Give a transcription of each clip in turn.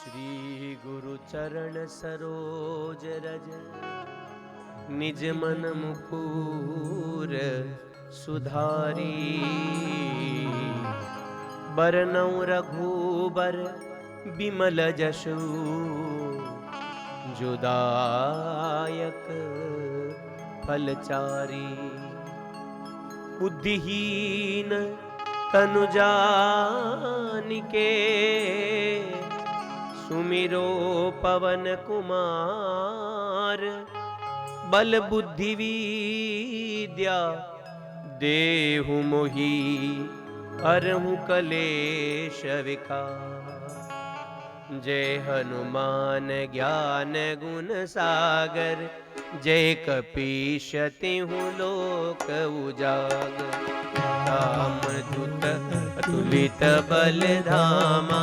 श्री गुरु चरण सरोज रज निज मन मुकुर सुधारी। बरनउँ रघुबर बिमल जसु जुदायक फलचारी। बुद्धिहीन तनु जानिके सुमिरो पवन कुमार। बल बुद्धि विद्या देहु मोहि हरहु कलेश विकार। जय हनुमान ज्ञान गुण सागर जय कपीश तिहु लोक उजागर। राम दूत अतुलित बल धामा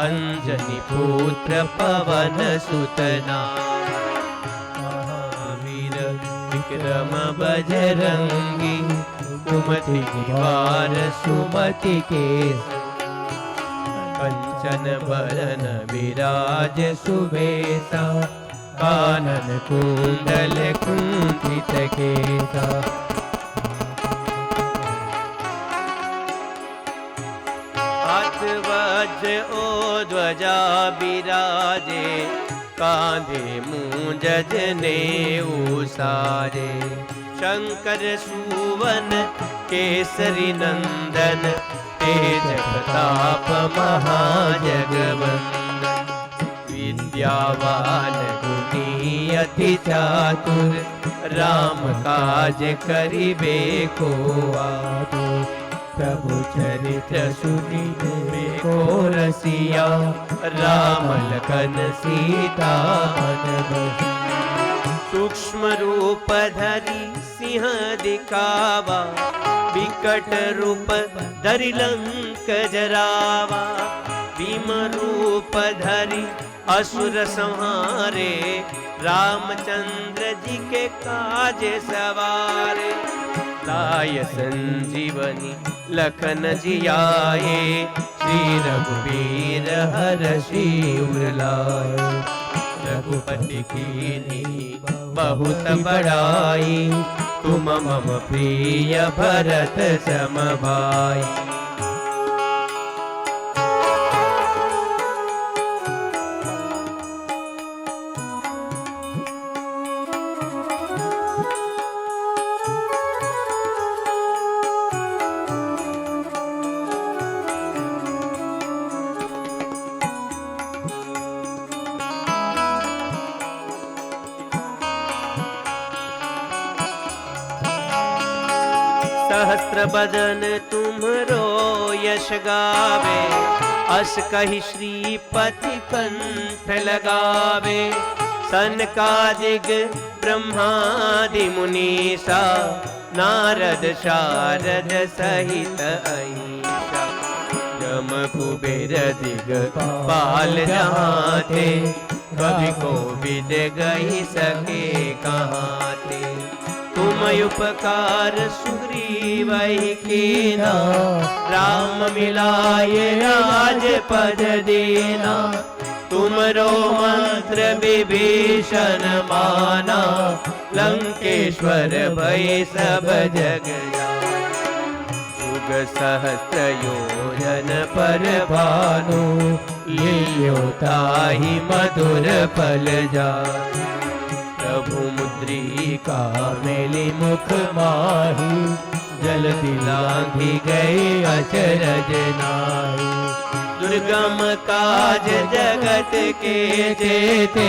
अंजनी पुत्र पवन सुत नामा। महावीर विक्रम बजरंगी कुमति निवार सुमति के। कंचन बरन विराज सुबेसा कानन कुंडल कुंचित केसा। हाथ वज्र ओ ध्वजा बिराजे कांधे मूंज जनेऊ साजे। शंकर सुवन केसरी नंदन तेज प्रताप महाजगवंदन। विद्यावान गुणी अति चातुर राम काज करिबे को आतुर। प्रभु चरित्र सुनिबे को रसिया राम लखन सीता मन बसिया। सूक्ष्म रूप धरि सिंह दिखावा विकट रूप धरि लंक जरावा। भीम रूप धरि असुर संहारे रामचंद्र जी के काज सवारे। लाय संजीवनी लखन जियाए श्री रघुवीर हरषि उर लाए। रघुपति कीन्ही बहुत बड़ाई तुम मम प्रिय भरत सम भाई। सहस्त्र बदन तुम्हरो यश गावे अस कहि श्रीपति कंठ लगावे। सनकादिक ब्रह्मादि मुनीसा नारद शारद सहित अहिसा। जम कुबेर दिगपाल जहाँ थे कवि कोविद गहि सके कहाँ थे। तुम उपकार सुग्रीवहि कीना राम मिलाए राज पद दीना। तुमरो मंत्र विभीषण माना लंकेश्वर भय सब जग जाना। युग सहस्त्र योजन पर भानु लियो ताहि मधुर फल जानु। प्रभु मुद्रिका मेली मुख माही जल्दी लांघी गए अचरज नाहि। दुर्गम काज जगत के जेते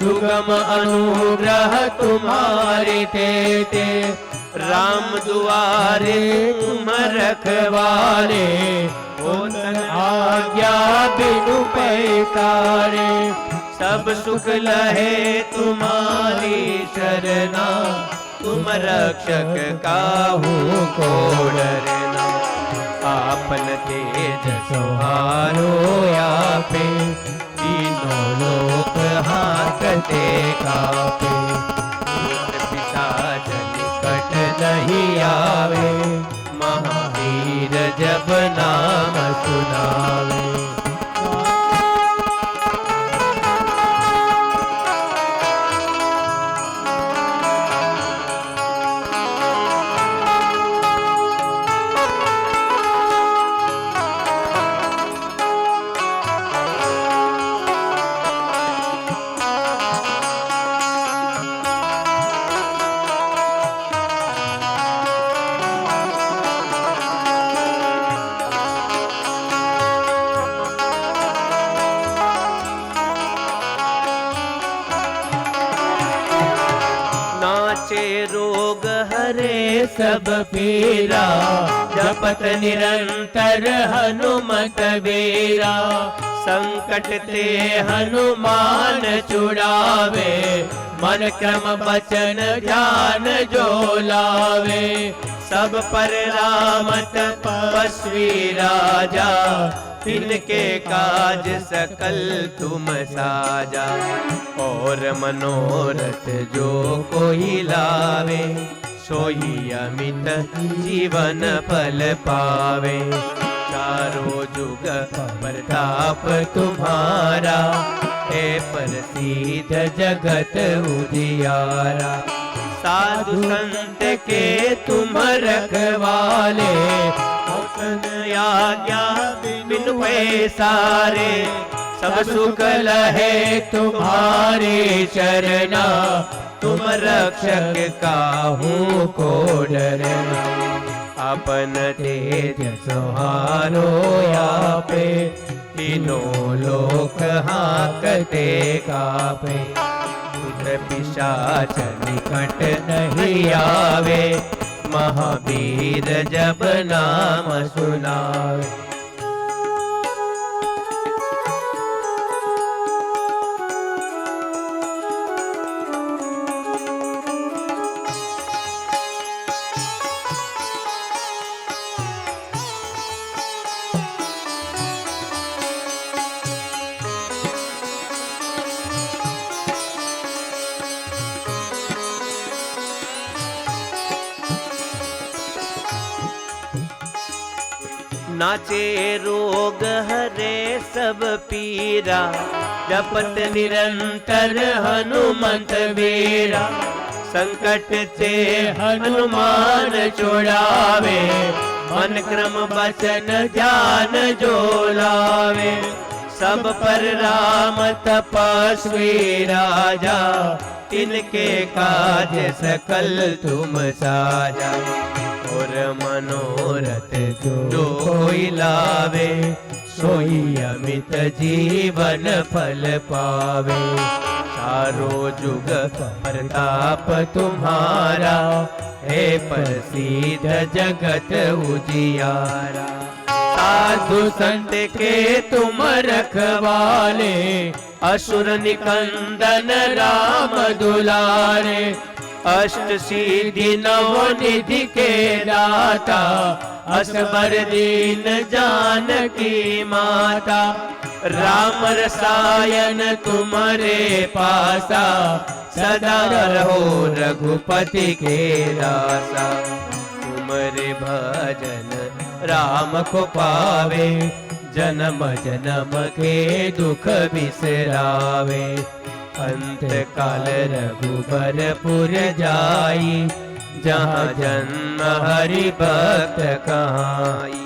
सुगम अनुग्रह तुम्हारे तेते। राम दुआरे तुम रखवारे होतन आज्ञा बिनु पैसारे। सब सुख लहे तुम्हारी शरणा तुम रक्षक काहू को डरना। आपन तेज सहारो आपे तीनों लोक हांकते कापे। भूत पिशाच निकट नहीं आवे महावीर जब नाम सुनावे। सब पीरा, जपत निरंतर हनुमत वीरा। संकट ते हनुमान छुड़ावे, मन क्रम बचन ध्यान जो लावे। सब पर राम तपस्वी राजा, तिनके काज सकल तुम साजा। और मनोरथ जो कोई लावे, सोई अमित जीवन फल पावे। चारों जुग प्रताप तुम्हारा, है प्रसिद्ध जगत उजियारा। साधु संत के तुम रखवाले, आज्ञा बिनु पैसारे। सब सुख लहे तुम्हारे चरना, तुम रक्षक काहू को डरना। अपन तेज सहारो आपे, तीनों लोक हाकते कापे। भूत पिशाच निकट नहीं आवे, महावीर जब नाम सुनावे। नाचे रोग हरे सब पीरा, जपत निरंतर हनुमंत वीरा। संकट ते हनुमान छुड़ावे, मन क्रम बचन ध्यान जो लावे। सब पर राम तपस्वी राजा, तिनके काज सकल तुम साजा। और मनोरथ जो कोई लावे, सोई अमित जीवन फल पावे। चारों जुग प्रताप तुम्हारा, है प्रसिद्ध जगत उजियारा। साधु संत के तुम रखवाले, असुर निकंदन राम दुलारे। अष्ट सिद्धि नव निधि के दाता, असबर दीन जानकी माता। राम रसायन तुम्हारे पासा, सदा रहो रघुपति के दासा। तुम्हारे भजन राम को पावे, जन्म जन्म के दुख बिसरावे। अंत काल रघुबरपुर जाई, जहाँ जन्म हरि भक्त कहाई।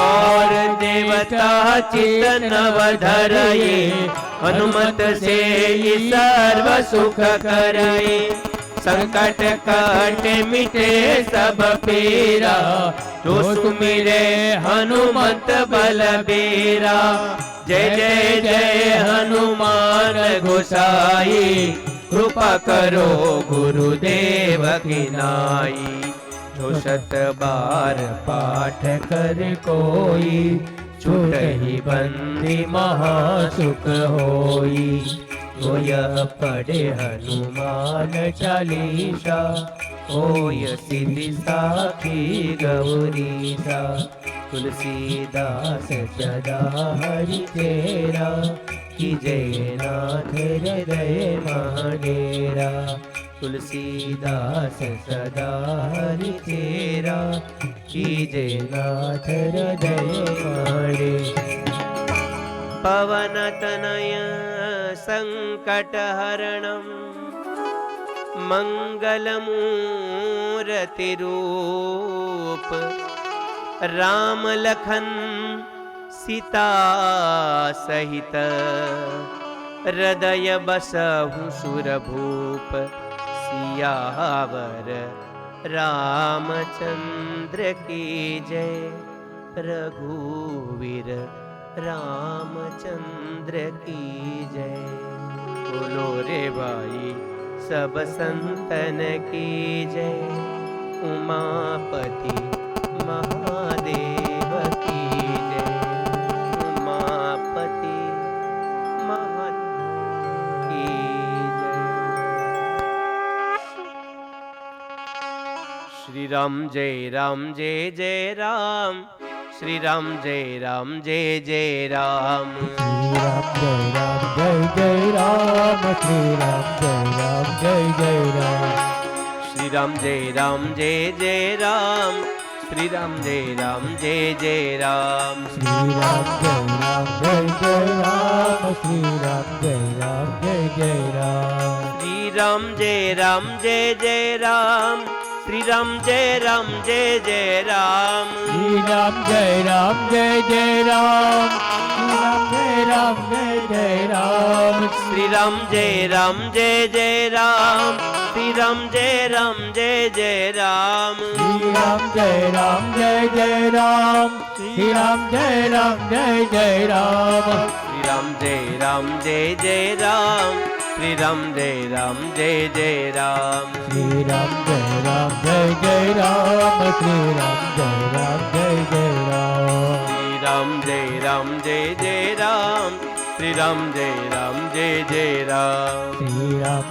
और देवता चित नव धरई, हनुमत से सर्व सुख करई। संकट कट मिटे सब पीरा, जो सुमिरे हनुमत बलबीरा। जय जय जय हनुमान गोसाई, कृपा करो गुरुदेव की नाई। जो शत बार पाठ कर कोई, छूटहि बंदी महासुख होई। जो यह पढ़े हनुमान चालीसा, होय सिद्धि साखी गौरीसा। तुलसीदास सदा हरि तेरा, कीजय नाथ हृदय महाडेरा। तुलसीदास सदा हरि तेरा, कीजय नाथ हृदय महाडेरा। पवन तनय संकट हरणं, मंगल मूर्ति रूप। राम लखन सीता सहित, हृदय बसहु सुरभूप। सियावर रामचंद्र की जय, रघुवीर रामचंद्र की जय। बोलो रे भाई सब संतन की जय, उमापति महादेव की जय। उमापति महादेव की जय। श्री राम जय जय राम, श्री राम जय जय राम। श्री राम जय जय राम, श्री राम जय जय राम। श्री राम जय जय राम, श्री राम जय जय राम। श्री राम जय जय राम, श्री राम जय जय राम। श्री राम जय जय राम, श्री राम जय जय राम। श्री राम जय जय राम, श्री राम जय राम। श्री राम जय जय राम, श्री राम जय जय राम। श्री राम जय जय राम, श्री राम जय जय राम। श्री राम जय जय राम, श्री राम जय जय राम। श्री राम जय जय राम, श्री राम जय जय राम। श्री राम जय जय राम, श्री राम जय जय राम। श्री राम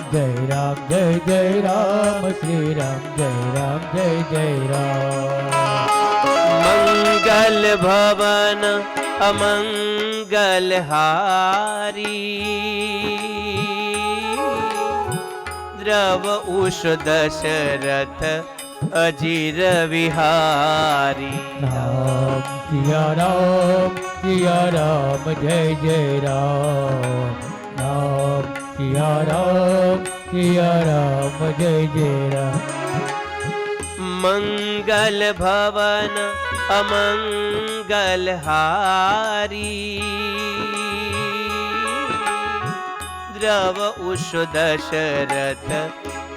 जय जय राम, श्री राम जय जय राम। मंगल भवन अमंगल हारी, द्रव उष दशरथ अजीर विहारी। राम सिया राम जय जय राम। राम सिया राम जय जय राम। मंगल भवन अमंगल हारी, द्रव उष दशरथ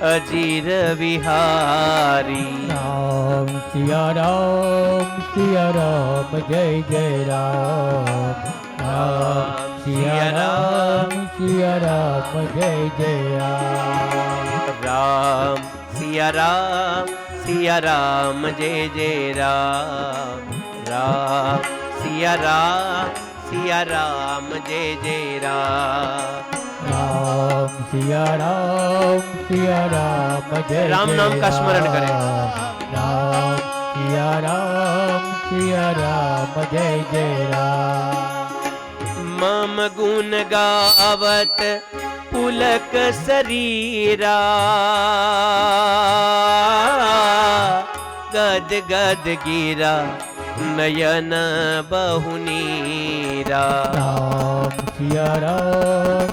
अजीर विहारी। राम सिया राम जय जय राम। राम सिया राम जय जय राम। राम सिया राम जय जय राम। राम सिया राम जय जय राम। राम सिया राम जय राम नाम का स्मरण करें। राम सिया राम जय जय राम। मम गुण गावत पुलक शरीरा, गद गद गिरा नयन बहुनीरा। राम सिया राम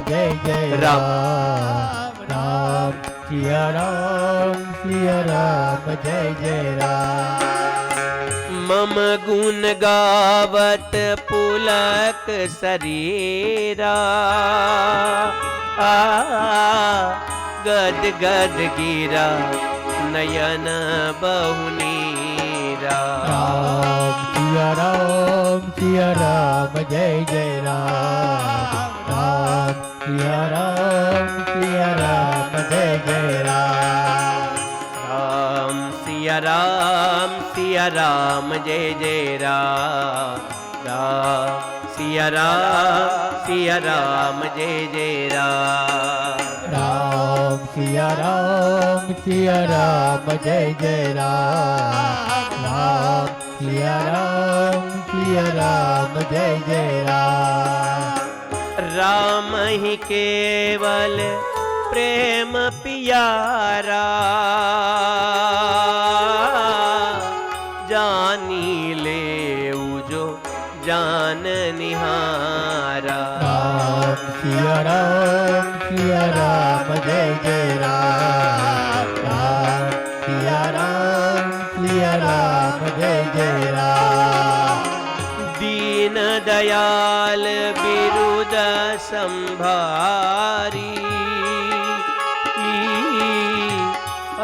जय जय राम। राम सिया राम जय जय राम। मम गुण गावत पुलक शरीरा, गद गद गिरा नयन बहुनीरा। राम सिया राम जय जय राम। राम सिया राम जय जय राम। राम सिया राम जय जय राम। राम सिया राम जय जय राम। राम सिया राम जय जय राम। राम सिया राम जय जय राम। राम ही केवल प्रेम पियारा, जानी ले जो जान निहारा। राम सिया राम जय जय राम। राम सिया राम जय जय राम। दीन दयाल बिरुद संभारी,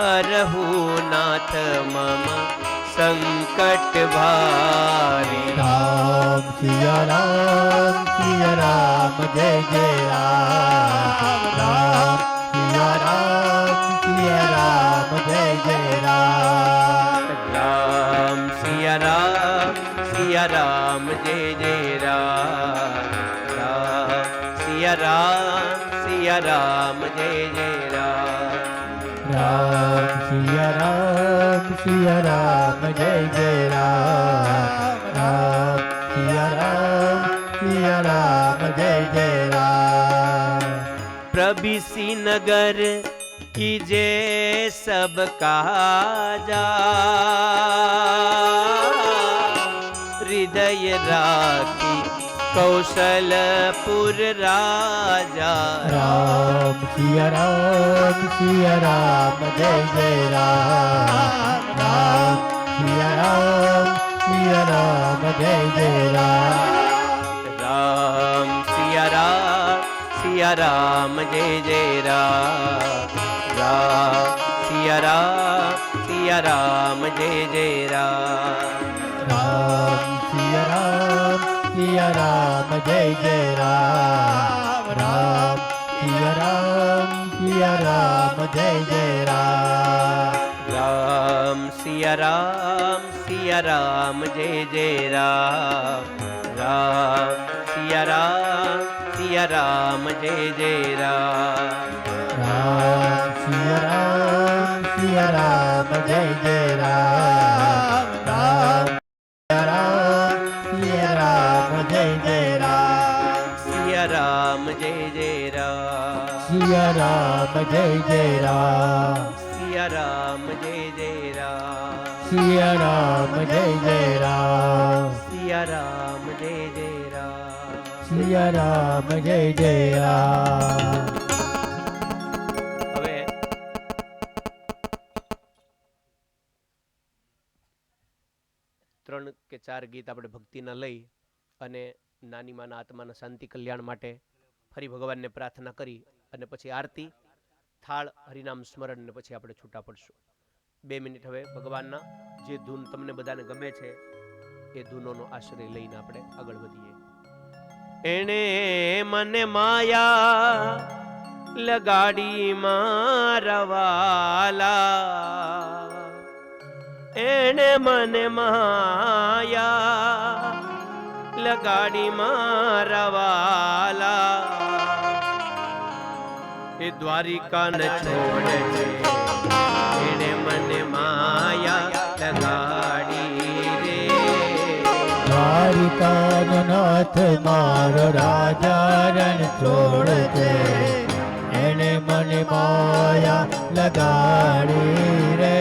अरहु नाथ मम संकट भारी। राम सिया राम जय जय राम। राम सिया राम जय સિયા રામ જય જય રામ રામ સિયા રામ જય જય રામ રામ સિયા રામ જય જય રામ રામ સિયા રામ જય જય રામ प्रबिसी नगर कीजे सब काजा हृदय राखी कौशलपुर राजा राम सिया राम जय जय राम राम सिया राम जय जय राम सिया राम जय जय राम सिया राम जय जय राम सिया राम जय जय राम राम सिया राम जय जय राम सिया राम जय जय राम सिया राम जय जय राम सिया राम जय जय राम राम सिया राम जय जय राम सिया राम जय जय राम सिया राम जय जय राम सिया राम जय जय राम सिया राम जय जय राम सिया राम जय जय राम सिया राम जय जय राम હવે ત્રણ કે ચાર ગીત આપણે ભક્તિના લઈ અને નાની માના આત્માના શાંતિ કલ્યાણ માટે ફરી ભગવાનને પ્રાર્થના કરી અને પછી આરતી થાળ હરિનામ સ્મરણ ને પછી આપણે છૂટા પડશું 2 મિનિટ હવે ભગવાનના જે ધૂન તમને બધાને ગમે છે એ ધૂનોનો આશ્રય લઈને આપણે આગળ વધીએ એણે મને માયા લગાડી મારવાલા એણે મને માયા લગાડી મારવાલા એ દ્વારિકા ન છોડે છે એણે મને માયા લગાડી રે દ્વારિકાનો નાથ મારો રાજા રણ છોડ છે એને મને માયા લગાડી રે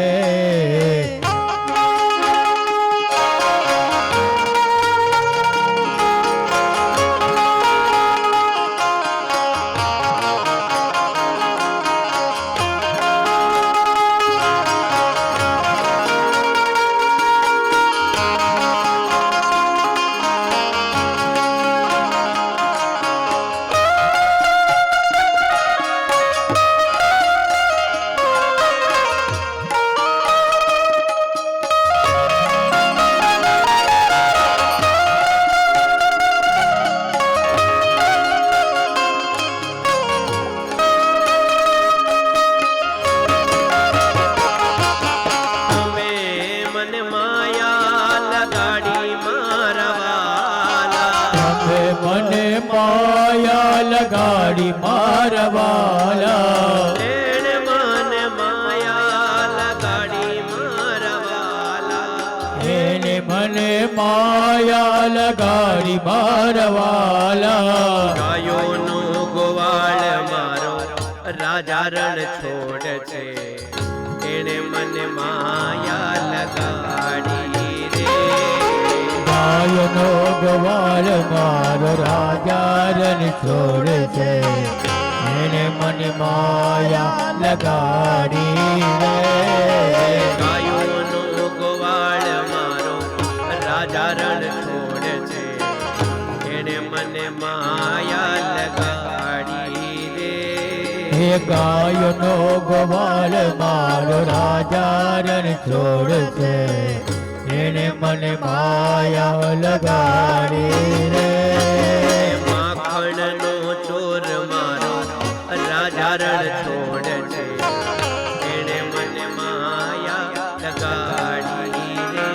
લગાડી મારવાલા એણે મને માયા લગાડી મારવાલા એને મને માયા લગાડી મારવાલા ગાયોનો ગોવાળ મારો રાજા રણ છોડ છે એણે મને માયા લગાડી રે ગાયનો ગવાળ મારો રાજા રણ છોડ છે એને મને માયા લગાડી રે ગાયોનો ગોવાળ મારો રાજા રણ છોડ છે એણે મને માયા લગાડી રે હે ગાયનો ગવાળ મારો રાજા રણ છોડ છે એને મને માયા લગાડી રે માખણનો ચોર મારો રાજા રણ છોડ છે એણે મને માયા લગાડી રે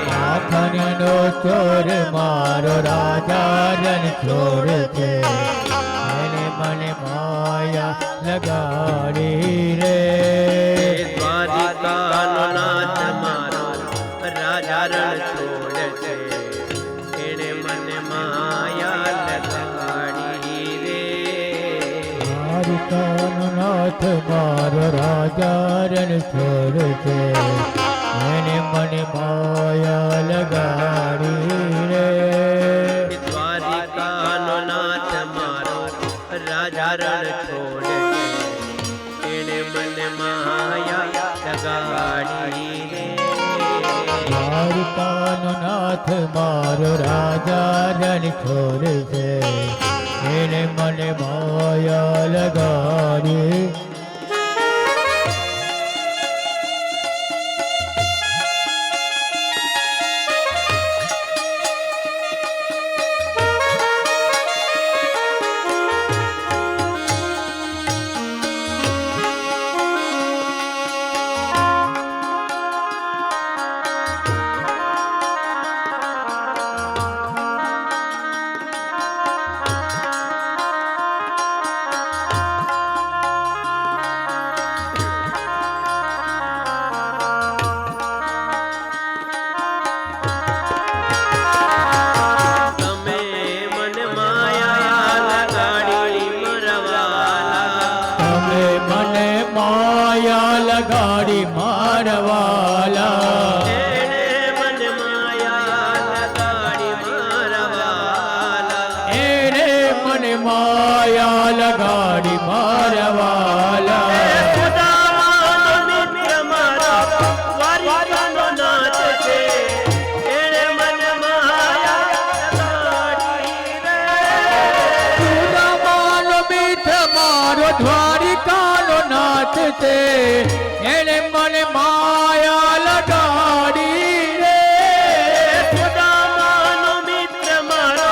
માખણનો ચોર મારો રાજા રણ ચોર છે એને મને માયા લગાડી રે દ્વારિકાનો નાથ મારો રાજા રણ છોડ છે એણે મને માયા લગાડી રે દ્વારિકાનો નાથ મારો રાજા રણ છોડ છે એને મને માયા લગાડી રે દ્વારિકાનો નાથ મારો રાજા રણ છોડ છે એણે મને માયા લગાડી રે દ્વારિકાનો નાથ મારો રાજા રણ છોડ છે એને મને માયા લગાડી લગાડી મારવાલા એણે મને માયા લગાડી મારવાલા એને મને માયા લગાડી મારવાલા સુદામાનો મિત્ર મારો દ્વારિકાનો નાથ છે એણે મને માયા લગાડી રે સુદામાનો મિત્ર મારો દ્વારિકાનો નાથ છે એને મને માયા લગાડી રે સુદામાનો મિત્ર મારો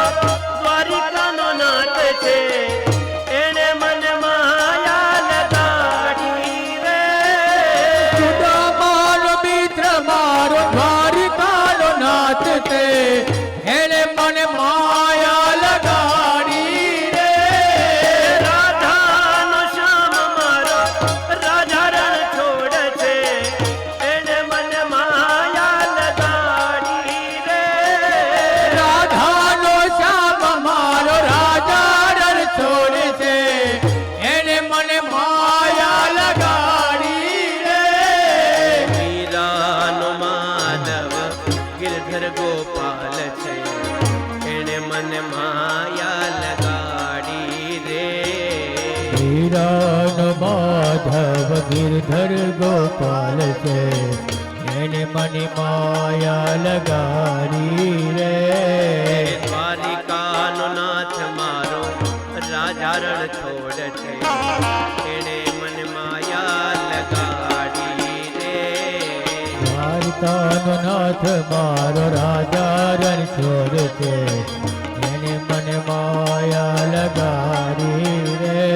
દ્વારિકાનો નાથ છે એણે મને માયા લગાડી રે સુદામાનો મિત્ર મારો દ્વારિકાનો નાથ છે એને મને માયા લગાડી રે રાધાનો શ્યામ મારો રાજા રણ છોડ છે એણે મને માયા લગાડી રે રાધાનો શ્યામ મારો રાજા રણ છોડ છે એને મને માયા લગાડી રે મીરાનો માધવ ગિરધર ગોપાલ છે એણે મને માયા લગાડી રે હીરાનો માધવ ગિરધર ગોપાલ છે એને મને માયા લગાડી રે દ્વારિકાનો નાથ મારો રાજા રણ છોડ છે એણે મને માયા લગાડી રે દ્વારિકાનો નાથ મારો રાજા રણ છોડ છે એને મને માયા લગાડી રે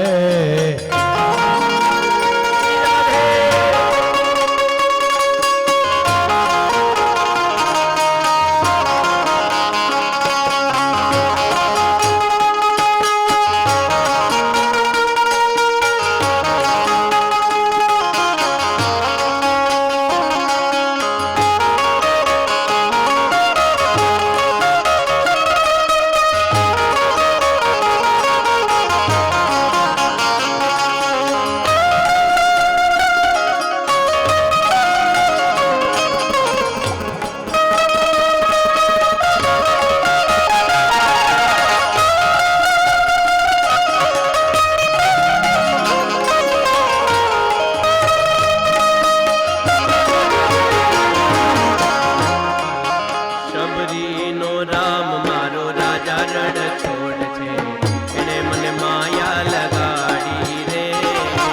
શબરીનો રામ મારો રાજા રણ છોડ છે એણે મને માયા લગાડી રે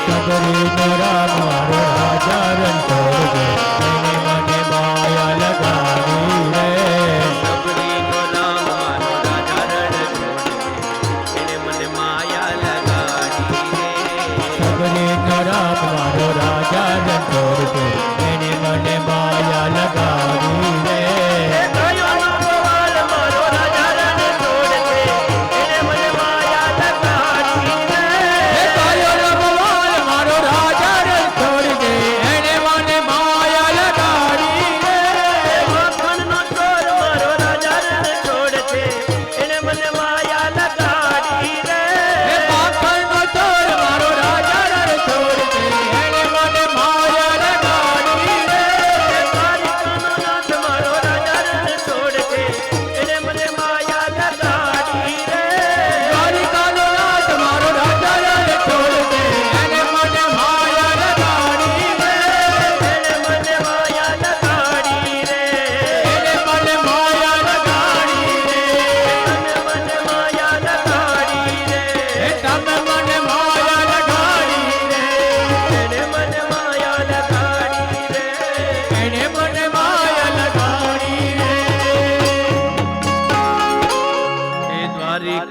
શબરીનો રામ મારો રાજા રણ છોડ છે એને મને માયા લગાડી રે શબરીનો રામ મારો રાજા રણ છોડ છે એણે મને માયા લગાડી રે શબરીનો રામ મારો રાજા રણ છોડ છે એને મને માયા લગાડી રે ગયો ગોપાલ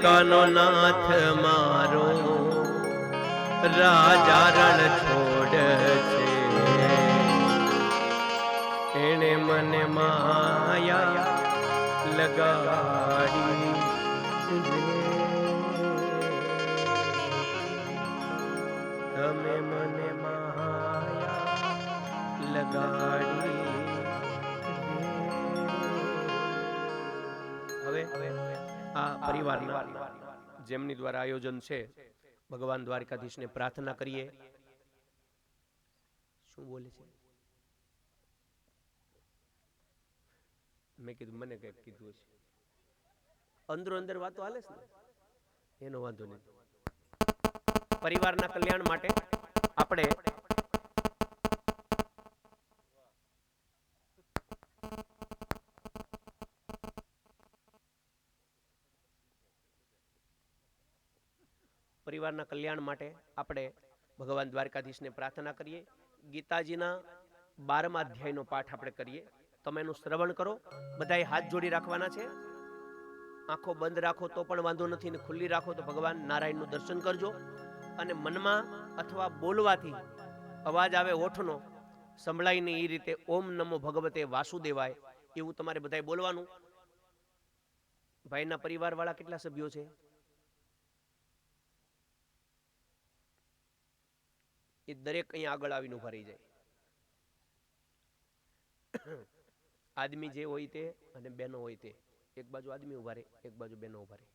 દ્વારિકાનો નાથ મારો રાજા રણ છોડ છે. એણે મને માયા લગાડી તમે મને માયા લગાડી. હવે આ પરિવારના જેમની દ્વારા આયોજન છે ભગવાન દ્વારકાધીશને પ્રાર્થના કરીએ. શું બોલે છે? મેં કીધું મને કઈક કીધું છે. અંદરો અંદર વાતો હાલે છે ને, એનો વાંધો નહીં. પરિવારના કલ્યાણ માટે આપણે પરિવારના કલ્યાણ માટે આપણે ભગવાન દ્વારકાધીશને પ્રાર્થના કરીએ. ગીતાજીના 12મા અધ્યાયનો પાઠ આપણે કરીએ. તમે એનું શ્રવણ કરો. બધાએ હાથ જોડી રાખવાના છે. આંખો બંધ રાખો તો પણ વાંધો નથી, ને ખુલ્લી રાખો તો ભગવાન નારાયણનું દર્શન કરજો. અને મનમાં અથવા બોલવાથી અવાજ આવે ઓઠનો સંભળાય નહીં એ રીતે ઓમ નમો ભગવતે વાસુદેવાય એવું તમારે બધાએ બોલવાનું. ભાઈના પરિવાર વાળા કેટલા સભ્યો છે? એ દરેક અહીંયા આગળ આવીને ઉભા રહી જાય. આદમી જે હોય તે અને બહેનો હોય તે એક બાજુ આદમી ઉભા રહે, એક બાજુ બહેનો ઉભા રહે.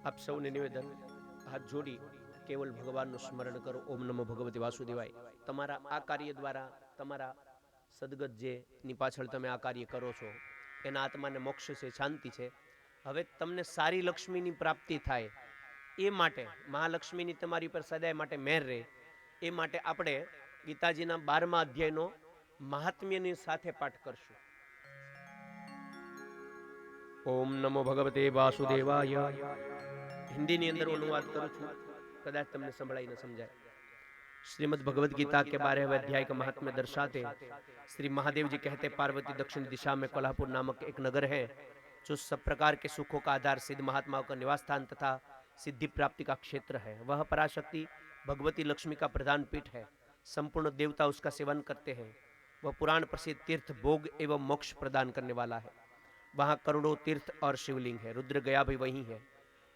આપ સૌને નિવેદન, હાથ જોડી કેવલ ભગવાનનું સ્મરણ કરો. ઓમ નમો ભગવતે વાસુદેવાય. તમારા આ કાર્ય દ્વારા તમારા સદગત જેની પાછળ તમે આ કાર્ય કરો છો એના આત્માને મોક્ષ છે, શાંતિ છે. હવે તમને સારી લક્ષ્મીની પ્રાપ્તિ થાય એ માટે, મહાલક્ષ્મીની તમારી પર સદાય માટે મહેર રહે એ માટે આપણે ગીતાજીના 12મા અધ્યાયનો મહાત્મ્યની સાથે પાઠ કરશું. ઓમ નમો ભગવતે વાસુદેવાય. હિન્દીની અંદર અનુવાદ કરું છું, કદાચ તમને સંભળાई न समझाए. श्रीमद् भगवद गीता के 12वें अध्याय का महात्म्य दर्शाते श्री महादेव जी कहते, पार्वती दक्षिण दिशा में कोल्हापुर नामक एक नगर है जो सब प्रकार के सुखों का आधार, सिद्ध महात्माओं का निवास स्थान तथा सिद्धि प्राप्ति का क्षेत्र है. वह पराशक्ति भगवती लक्ष्मी का प्रधान पीठ है. संपूर्ण देवता उसका सेवन करते हैं. वह पुराण प्रसिद्ध तीर्थ भोग एवं मोक्ष प्रदान करने वाला है. वहाँ करोड़ों तीर्थ और शिवलिंग है. रुद्र गया भी वही है.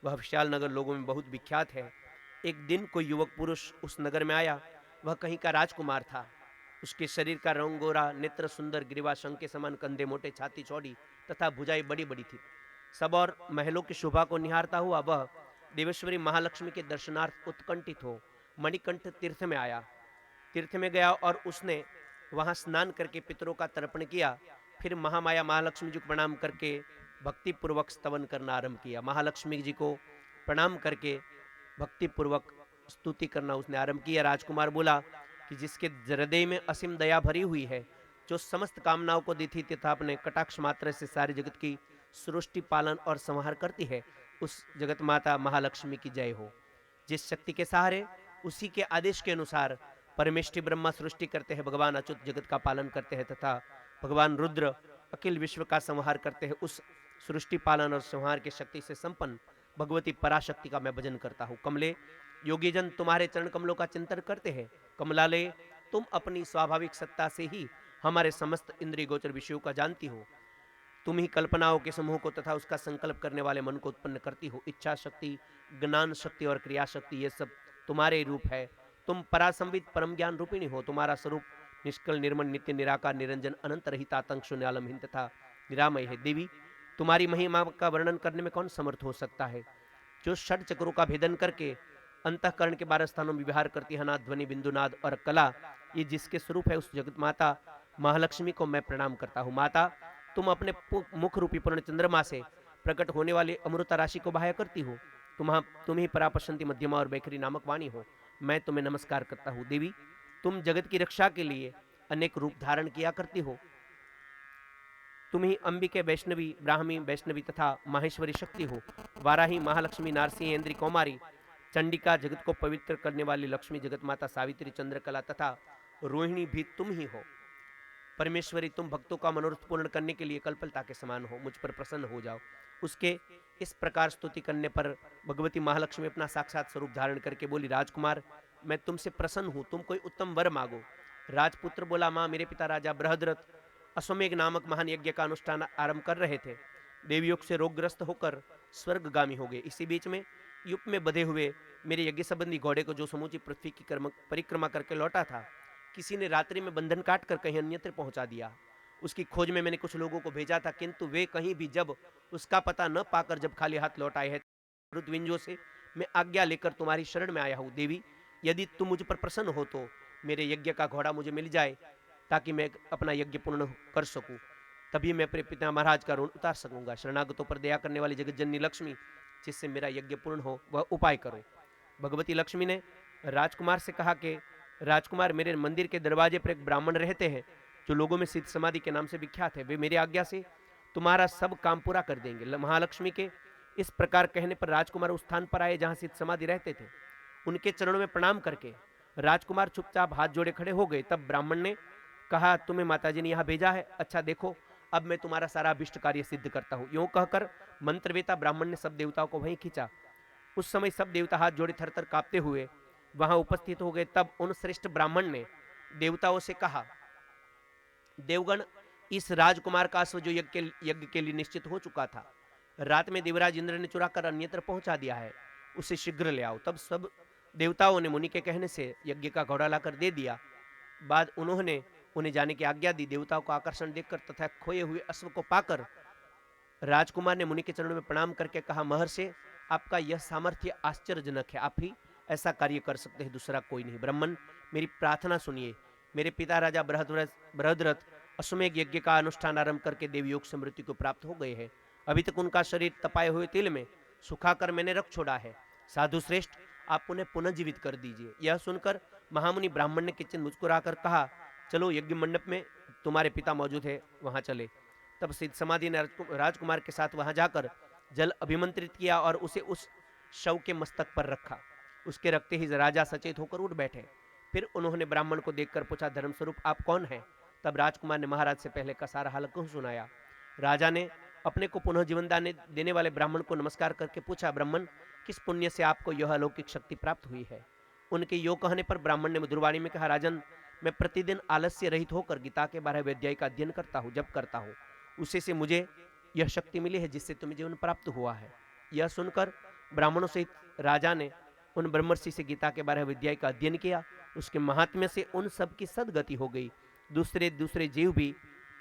वह विशाल नगर लोगों में बहुत विख्यात है. एक दिन कोई युवक पुरुष उस नगर में आया. वह कहीं का राजकुमार था. उसके शरीर का रंग गोरा, नेत्र सुंदर, ग्रीवा शंख के समान, कंधे मोटे, छाती चौड़ी तथा भुजाएं बड़ी बड़ी थी. सब और महलों की शोभा को निहारता हुआ वह देवेश्वरी महालक्ष्मी के दर्शनार्थ उत्कंठित हो मणिकंठ तीर्थ में आया. तीर्थ में गया और उसने वहां स्नान करके पितरों का तर्पण किया. फिर महामाया महालक्ष्मी जी को प्रणाम करके भक्ति पूर्वक स्तवन करना आरंभ किया. महालक्ष्मी जी को प्रणाम करके भक्ति पूर्वक स्तुति करना उसने आरंभ किया. राजकुमार बोला कि जिसके हृदय में असीम दया भरी हुई है, जो समस्त कामनाओं को देती तथा अपने कटाक्ष मात्र से सारे जगत की सृष्टि पालन और संहार करती है, उस जगत माता महालक्ष्मी की जय हो. जिस शक्ति के सहारे उसी के आदेश के अनुसार परमेष्टि ब्रह्मा सृष्टि करते हैं, भगवान अच्युत जगत का पालन करते हैं तथा भगवान रुद्र अखिल विश्व का संहार करते हैं, उस सृष्टि पालन और संहार की शक्ति से संपन्न भगवती पराशक्ति का मैं भजन करता हूँ. कमले, योगीजन तुम्हारे चरण कमलों का चिंतन करते हैं. कमलाले, तुम अपनी स्वाभाविक सत्ता से ही हमारे समस्त इंद्रिय गोचर विषयों का जानती हो. तुम ही कल्पनाओं के समूह को तथा उसका संकल्प करने वाले मन को उत्पन्न करती हो. इच्छा शक्ति, ज्ञान शक्ति और क्रिया शक्ति ये सब तुम्हारे रूप है. तुम परासंवित परम ज्ञान रूपिणी हो. तुम्हारा स्वरूप निष्कल, निर्मल, नित्य, निराकार, निरंजन, अनंत, रहित, आतंक शून्य, आलमहीन तथा निरामय है. देवी, तुम्हारी महिमा का वर्णन करने में कौन समर्थ हो सकता है. जो षड चक्रों का भेदन करके अंतःकरण के 12 स्थानों में विहार करती है, नाद, ध्वनि, बिंदु, नाद और कला, ये जिसके स्वरूप है, उस जगत माता महालक्ष्मी को मैं प्रणाम करता हूँ। माता, तुम अपने मुख रूपी पूर्ण चंद्रमा से प्रकट होने वाली अमृता राशि को बाह्य करती हो। तुम ही परापशंति मध्यमा और बैखरी नामक वाणी हो। मैं तुम्हें नमस्कार करता हूँ। देवी, तुम जगत की रक्षा के लिए अनेक रूप धारण किया करती हो। तुम ही अंबिके, वैष्णवी, ब्राह्मी, वैष्णवी तथा माहेश्वरी शक्ति हो। वाराही, महालक्ष्मी, नारसिंह, इंद्री, कौमारी, चंडिका, जगत को पवित्र करने वाली लक्ष्मी, जगत माता, सावित्री, चंद्रकला तथा रोहिणी भी तुम ही हो। परमेश्वरी, तुम भक्तों का मनोरथ पूर्ण करने के लिए कल्पलता के समान हो। मुझ पर प्रसन्न हो जाओ। उसके इस प्रकार स्तुति करने पर भगवती महालक्ष्मी अपना साक्षात स्वरूप धारण करके बोली, राजकुमार, मैं तुमसे प्रसन्न हूँ, तुम कोई उत्तम वर मांगो। राजपुत्र बोला, माँ, मेरे पिता राजा बृहद्रथ अश्वमेघ नामक महान यज्ञ का अनुष्ठान आरंभ कर रहे थे। देवयोग से रोगग्रस्त होकर स्वर्गगामी हो गए। इसी बीच में युप में बधे हुए मेरे यज्ञ संबंधी घोड़े को, जो समूची पृथ्वी की परिक्रमा करके लौटा था, किसी ने रात्रि में बंधन काट कर कहीं अन्यत्र पहुंचा दिया। उसकी खोज में मैंने कुछ लोगों को भेजा था, किंतु वे कहीं भी जब उसका पता न पाकर जब खाली हाथ लौट आए हैं, रुद्रविंजों से मैं आज्ञा लेकर तुम्हारी शरण में आया हूँ। देवी, यदि तुम मुझ पर प्रसन्न हो तो मेरे यज्ञ का घोड़ा मुझे मिल जाए, ताकि मैं अपना यज्ञ पूर्ण कर सकूं। तभी मैं अपने पिता महाराज का ऋण उतार सकूंगा। शरणागतों पर दया करने वाली जगत जननी लक्ष्मी, जिससे मेरा यज्ञ पूर्ण हो, वह उपाय करो। भगवती लक्ष्मी ने राजकुमार से कहा कि राजकुमार, मेरे मंदिर के दरवाजे पर एक ब्राह्मण रहते हैं, जो लोगों में सिद्ध समाधि के नाम से विख्यात है। वे मेरी आज्ञा से तुम्हारा सब काम पूरा कर देंगे। महालक्ष्मी के इस प्रकार कहने पर राजकुमार उस स्थान पर आए जहां सिद्ध समाधि रहते थे। उनके चरणों में प्रणाम करके राजकुमार चुपचाप हाथ जोड़े खड़े हो गए। तब ब्राह्मण ने कहा, तुम्हें माताजी ने यहाँ भेजा है। अच्छा देखो, अब मैं तुम्हारा सारा अभिष्ट कार्य सिद्ध करता हूँ। यूं कहकर मंत्रवेता ब्राह्मण ने सब देवताओं को वहीं खींचा। उस समय सब देवता हाथ जोड़े थरथर कांपते हुए वहां उपस्थित हो गए। तब उन श्रेष्ठ ब्राह्मण ने देवताओं से कहा, देवगण, इस राजकुमार का अश्व जो यज्ञ के लिए निश्चित हो चुका था, रात में देवराज इंद्र ने चुरा कर अन्यत्र पहुंचा दिया है, उसे शीघ्र ले आओ। तब सब देवताओं ने मुनि के कहने से यज्ञ का घोड़ा लाकर दे दिया। बाद उन्होंने उन्हें जाने की आज्ञा दी। देवताओं को आकर्षण देखकर तथा खोए हुए अश्व को पाकर राजकुमार ने मुनि के चरणों में प्रणाम करके कहा, महर्षि, आपका यह सामर्थ्य आश्चर्यजनक है। आप ही ऐसा कार्य कर सकते हैं, दूसरा कोई नहीं। ब्राह्मण, मेरी प्रार्थना सुनिए। मेरे पिता राजा बृहद्रथ अश्वमेघ यज्ञ का अनुष्ठान आरंभ करके देवयोग से मृत्यु को प्राप्त हो गए हैं। अभी तक उनका शरीर तपाए हुए तिल में सुखाकर मैंने रख छोड़ा है। साधु श्रेष्ठ, आप उन्हें पुनर्जीवित कर दीजिए। यह सुनकर महामुनि ब्राह्मण ने किंचित मुस्कुराकर कहा, चलो, यज्ञ मंडप में तुम्हारे पिता मौजूद है, वहां चले। तब सिद्ध समाधि ने राजकुमार के साथ वहां जाकर जल अभिमंत्रित किया और उसे उस शव के मस्तक पर रखा। उसके रखते ही राजा सचेत होकर उठ बैठे। फिर उन्होंने ब्राह्मण को देखकर पूछा, धर्मस्वरूप, आप कौन हैं? तब राजकुमार ने महाराज से पहले का सारा हाल को सुनाया। राजा ने अपने को पुनः जीवन देने वाले ब्राह्मण को नमस्कार करके पूछा, ब्राह्मण, किस पुण्य से आपको यह अलौकिक शक्ति प्राप्त हुई है? उनके यो कहने पर ब्राह्मण ने मधुरवाणी में कहा, राजन, मैं प्रतिदिन आलस्य रहित होकर गीता के 12 अध्याय का अध्ययन करता हूँ, जप करता हूँ। उसी से मुझे यह शक्ति मिली है जिससे तुम्हें जीवन प्राप्त हुआ है। यह सुनकर ब्राह्मणों सहित राजा ने उन ब्रह्मर्षि से गीता के 12 अध्याय का अध्ययन किया। उसके महात्म्य से उन सब की सदगति हो गई। दूसरे जीव भी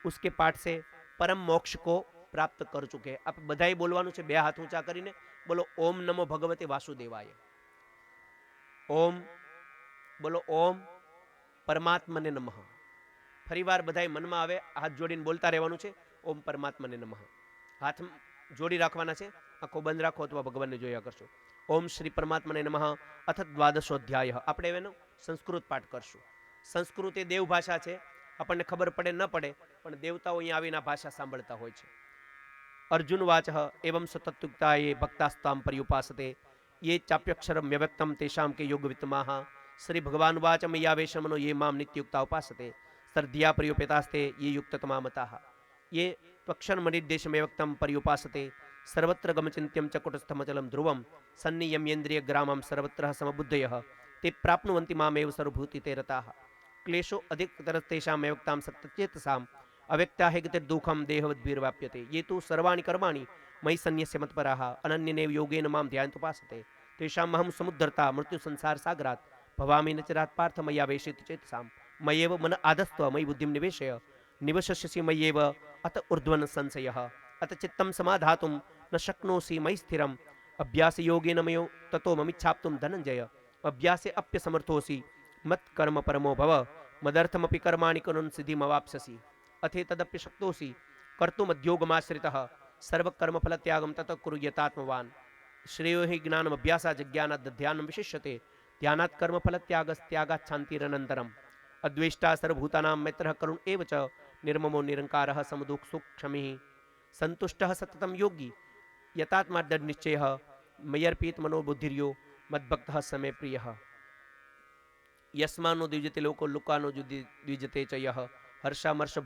उसके पाठ से परम मोक्ष को प्राप्त कर चुके हैं। अब बधाई बोलવાનું છે, બે હાથ ઊંચા કરીને બોલો, ઓમ નમો ભગવતે વાસુદેવાય। ઓમ બોલો, ઓમ પરમાત્મને નમઃ। ફરીવાર બધાય મનમાં આવે, હાથ જોડીને બોલતા રહેવાનું છે, ઓમ પરમાત્મને નમઃ। હાથ જોડી રાખવાના છે, આંખો બંધ રાખો અથવા ભગવાનને જોયા કરશો। ઓમ શ્રી પરમાત્મને નમઃ અથ દ્વાદશોધ્યાય। આપણે એનો સંસ્કૃત પાઠ કરશું। સંસ્કૃત એ દેવ ભાષા છે, આપણને ખબર પડે ન પડે, પણ દેવતાઓ અહીંયા આવીને આ ભાષા સાંભળતા હોય છે। अर्जुन वाच एवं सतत्युक्ता ये भक्तास्ताम पर्युपासते ये चाप्यक्षरम व्यक्तम तेषाम के योग वित्तमाः। श्री भगवान वाच मय्यावेशमनो ये माम नित्युक्ता उपासते सर्ध्या पर्युपेतास्ते ये युक्ततमामताः। ये त्वक्षर मनिर्देश व्यक्तम पर्युपासते सर्वत्र गमचिन्त्यं च कुटस्थमचलं ध्रुवं सन्नियम्येन्द्रिय ग्रामं सर्वत्र समबुद्धयः ते प्राप्नुवन्ति मामेव सर्वभूतिते रताः। क्लेशो अधिकतरस्तेषां व्यक्तां सत्यचेतसाम् अव्यक्ता है दुखम देहवद्भिर्वाप्यते ये तो सर्वाणि कर्माणि मयि सन्न्यस्य मत्पराः अनन्यनेव योगेन मां ध्यायन्तुपासते तेषाम् अहं समुद्धर्ता मृत्यु संसार सागरात् भवामि न चिरात् पार्थ मय्यावेशित चेतसाम्। मय्येव मन आधस्त्व मयि बुद्धिं निवेशय निवशस्यसि मय्येव अत ऊर्ध्वन् संशयः अत चित्तं समाधातुं न शक्नोसि मयि स्थिरम् अभ्यास योगेन मयो ततो ममिच्छाप्तुं धनंजय अभ्यासे अप्य समर्थोसि मत कर्म परमो भव मदर्थमपि कर्माणि कुरुन् सिद्धिमवाप्स्यसि अथे तदप्य शक्तोसि कर्तुमध्योगमाश्रितः सर्वकर्मफलत्यागं ततः कुरु यतात्मवान् श्रेयो हि ज्ञानमभ्यासात् ज्ञानात् ध्यानं विशिष्यते ध्यानात् कर्मफलत्यागस्त्यागात् शान्तिरनन्तरम् अद्वेष्टा सर्वभूतानां मैत्रः करुण एव च निर्ममो निरंकारः समदुःख सुख क्षमी संतुष्टः सततं योगी यतात्मा दृढ़ निश्चयः मयर्पित मनोबुद्धिर्यो मद्भक्तः समय प्रियः यस्मानो द्विजते लोको लुकानो द्विजते च यः हर्षामर्ष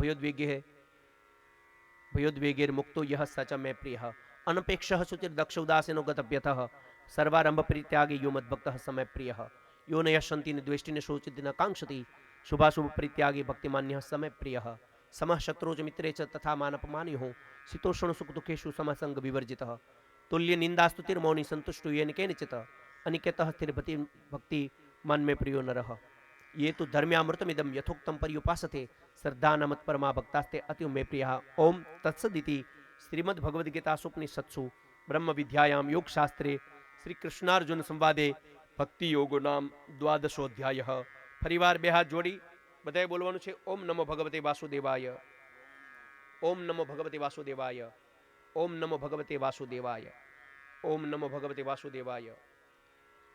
भयोद्वेगैर्मुक्तो यः स च मे प्रियः अनपेक्षः शुचिर्दक्ष उदासीनो गतव्यतः सर्वारंभ परित्यागी यो मद्भक्तः समय प्रियः यो न यशन्ति न द्वेष्टि न शोचिति न कांक्षति शुभाशुभ परित्यागी भक्तिमान्यः समय प्रियः समः शत्रु च मित्रे च तथा मानपमानयोः शीतोष्ण सुख दुखेषु समसंग विवर्जितः तुल्य निंदास्तुतिर्मौनी संतुष्टो येन केनचित् अनिकेतः स्थिर भक्ति मन में प्रियो नरः ये तो धर्म्यामृतमिदं यथोक्तं पर्युपासते श्रद्धा नमत परमा भक्तास्ते अतिव मे प्रियः ओम तत्सदिति श्रीमद्भगवद्गीतासूपनिषत्सु ब्रह्म विद्यायां योग शास्त्रे श्री कृष्णार्जुन संवादे भक्ति योगो नाम द्वादशोध्यायः फरीवार બે હાથ જોડી બધાએ બોલવાનું છે ઓમ નમો ભગવતે વાસુદેવાય ઓમ નમો ભગવતે વાસુદેવાય ઓમ નમો ભગવતે વાસુદેવાય ઓમ નમો ભગવતે વાસુદેવાય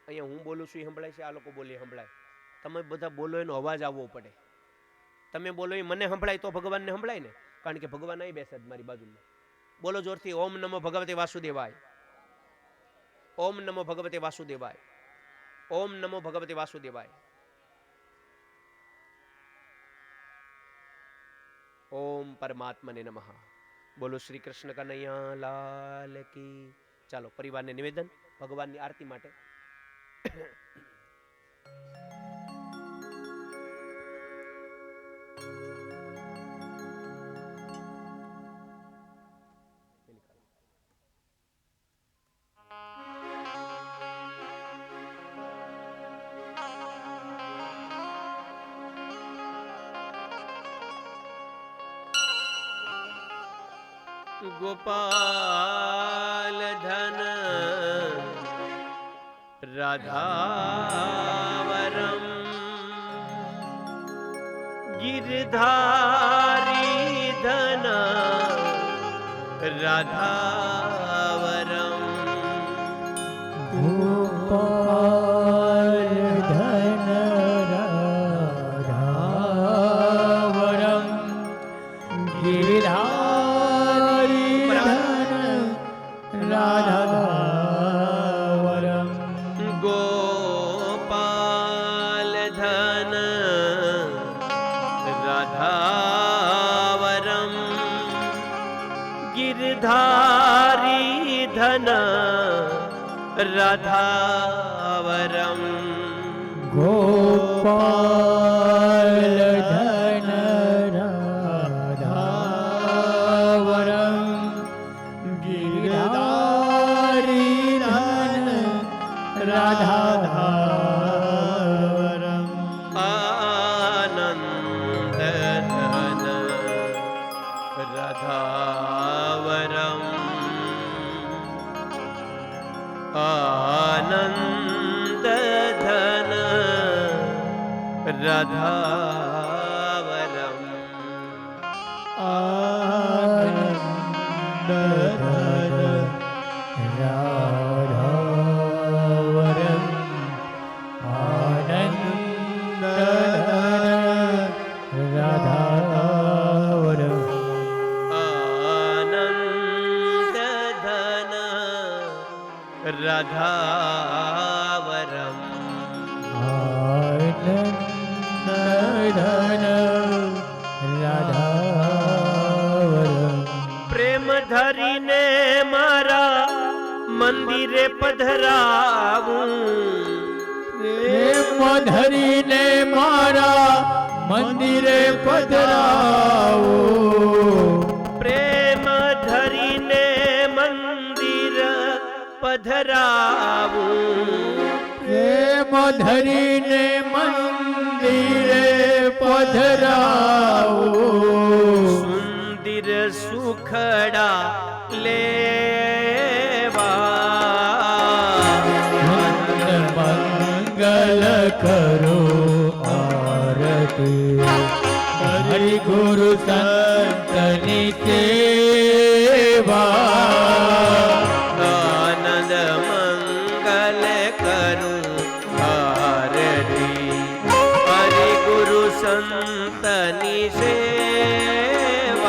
અહીંયા હું બોલું છું એ સંભળાય છે આ લોકો બોલે સંભળાય તમે બધા બોલો એનો અવાજ આવવો પડે તમે બોલો એ મને સંભળાય તો ભગવાનને સંભળાય ને કારણ કે ભગવાન અહીં બેસે જ મારી બાજુમાં બોલો જોરથી ઓમ નમો ભગવતે વાસુદેવાય ઓમ નમો ભગવતે વાસુદેવાય ઓમ નમો ભગવતે વાસુદેવાય ओम परमात्मने नमः बोलो श्री कृष्ण कन्हैया लाल की चालो परिवार ने निवेदन भगवान की आरती माटे गोपाल धन राधावरम गिरधारी धन राधावरम गोपाल धन राधावरम गिरिधारी राधावरम गोपाल धन राधावरम गिरधारी धन राधावरम गोपाल धन राधावरम गिरधारी धन राधावरम आनंद धन राधावरम आनंद धन राधावरम आनंद धन राधावरम आनंद धन राधावरम आनंद धन राधावरम आनंद धन राधावरम प्रेम धरीने मारा मंदिरे पधरावूं प्रेम धरीने मारा मंदिरे पधरावो प्रेम धरीने मंदिर पधरावूं प्रेम धरीने मंदिरे पधरावो सुंदर सुखड़ा लेवा કરો આરતી હરિ ગુરુ સંતની સેવા આનંદ મંગલ કરું આરતી હરિ ગુરુ સંતની સેવા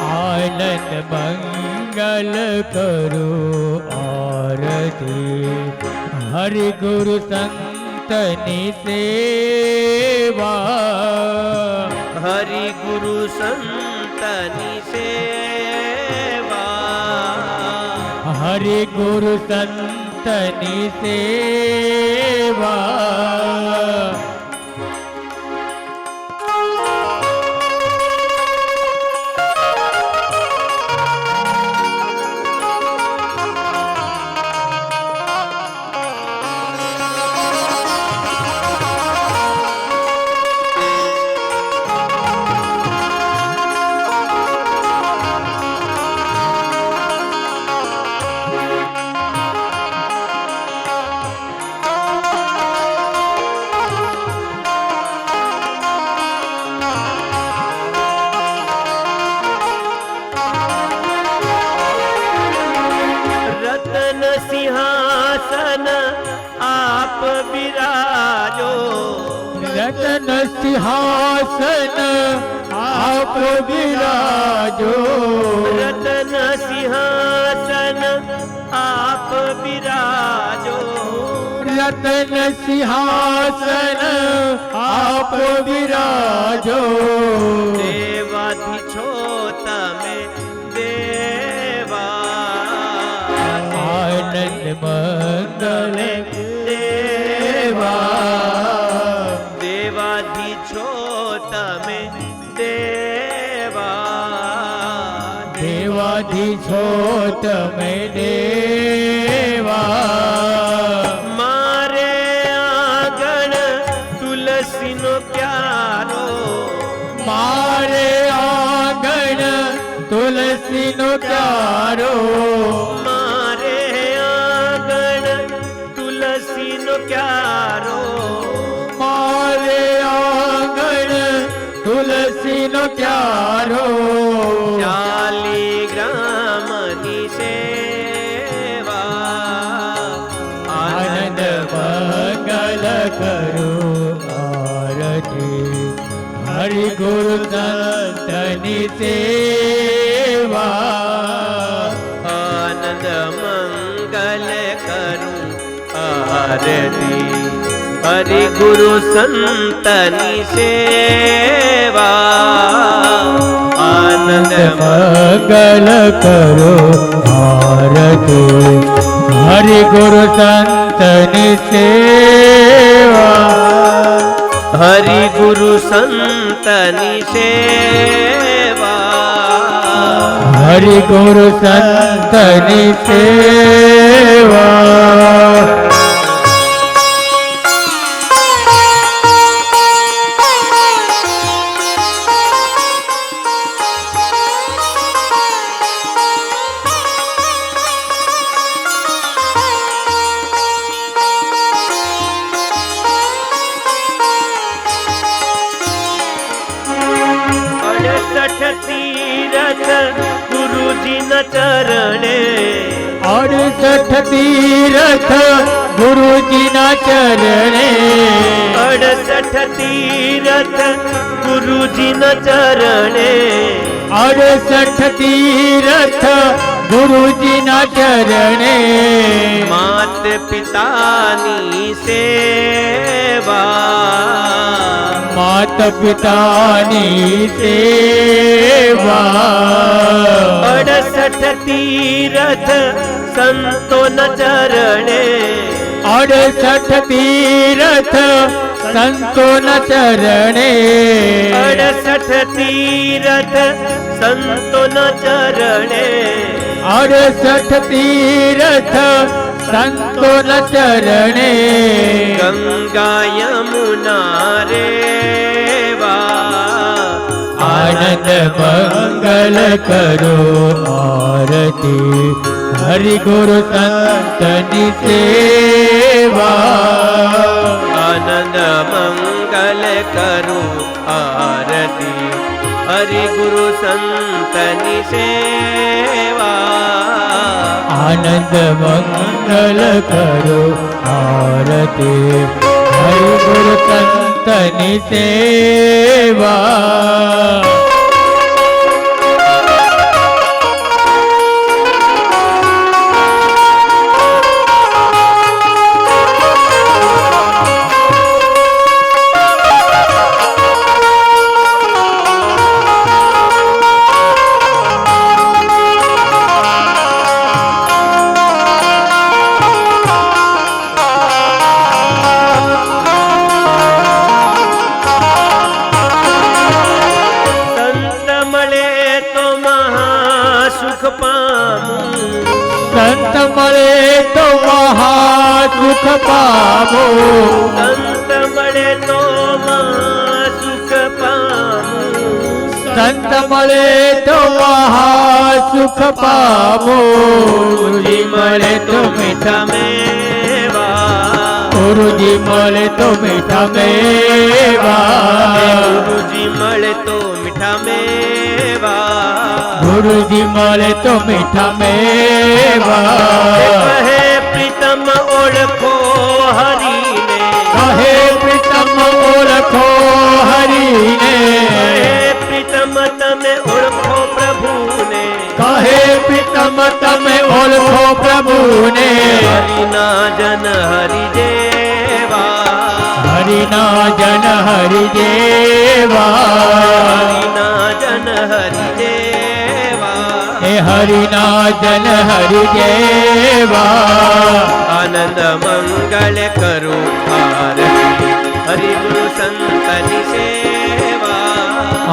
આનંદ મંગલ કરો આરતી હરિ ગુરુ સંતની સેવા હરિ ગુરુ સંતની સેવા હરિ ગુરુ સંતની સેવા રતન સિંહાસન આપ બિરાજો રતન સિંહાસન આપ બિરાજો રતન સિંહાસન આપ બિરાજો રતન સિંહાસન આપ બિરાજો દેવાથી છો તમે દેવા આનંદ મંગલ દેવા દેવાથી છો તમે દેવા દેવાથી છો તમે દેવા મારે આંગણ તુલસીનો પ્યારો મારે આંગણ તુલસીનો પ્યારો મારે આંગણ તુલસીનો ક્યારો મારે આંગણ તુલસીનો પ્યારો ચાલી ગ્રામની સેવા આનંદ મંગલ કરો આરતી હરિ ગુરુ સંતની સેવા આનંદ મંગલ કરું આરતી હરિ ગુરુ સંતની સેવા આનંદ મંગલ કરો આરતી હરિ ગુરુ સંતની સેવા હરિ ગુરુ સંતની સેવા હરિ ગુરુ સંતની સેવા તીરથ ગુરુજીના ચરણે 68 તીરથ ગુરુજીના ચરણે 68 તીરથ ગુરુજીના ચરણે 68 તીરથ ગુરુજીના ચરણે માત પિતાની સેવા માત પિતાની સેવા 68 તીરથ સંતોના ચરણે 68 તીરથ સંતોના ચરણે 68 તીરથ સંતોના ચરણે 68 તીરથ સંતોના ચરણે ગંગા યમુના રેવા આનંદ મંગલ કરો આરતી હરિ ગુરુ સંતની સેવા આનંદ મંગલ કરું આરતી હરિ ગુરુ સંતની સેવા આનંદ મંગલ કરો આરતી હરિ ગુરુ સંતની સેવા સંત મળે તો મહાસુખ પામો સંત મળે તો મહાસુખ પામો સંત મળે તો મહાસુખ પામો ગુરુજી મળે તો મીઠા મેવા ગુરુજી મળે તો મીઠા મેવા ગુરુજી મળે તો મીઠા મેવા ગુરુજી મળે તો મીઠા મેવા કહે પ્રીતમ ઓળખો હરીને કહે પ્રીતમ ઓળખો હરીને કહે પ્રીતમ તમે ઓળખો પ્રભુને કહે પ્રીતમ તમે ઓળખો પ્રભુને હરિના જન હરિ જેવા હરિના જન હરિ જેવા હરિના જન હરિ જેવા હે હરિના જન હરિ જેવા આનંદ મંગળ કરું આરતી હરિ ગુરુ સંતની સેવા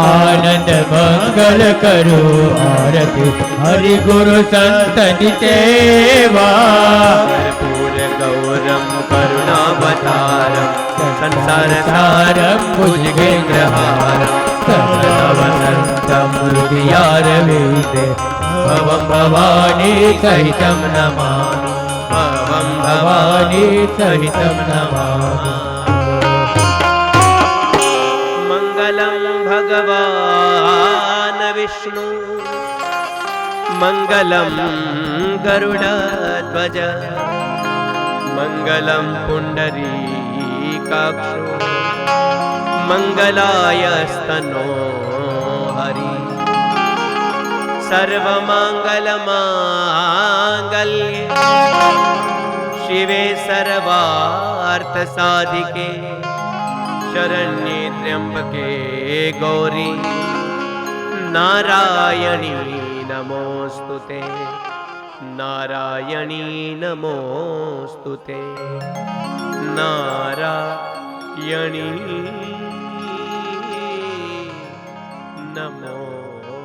આનંદ મંગલ કરો આરતી હરિ ગુરુ સંતની સેવા કર્પૂર ગૌરમ કરુણાવતારમ સંસાર સારમ ભુજગેન્દ્રહારમ સર્વસંતમ હૃદયારવિંદે ભવં ભવાની સહિતમ નમામિ ભવં ભવાની સહિતમ નમામિ મંગલમ ભગવાન વિષ્ણુ મંગલમ ગરુડધ્વજ મંગલમ પુંડરીકાક્ષો મંગલાયસ્તનો હરિ સર્વમંગલમાંગલ્યે શિવે સર્વાર્થ સાધિકે શરણ્યે ત્ર્યંબકે ગૌરી નારાયણી નમોસ્તુતે નારાયણી નમોસ્તુતે નારાયણી નમોસ્તુતે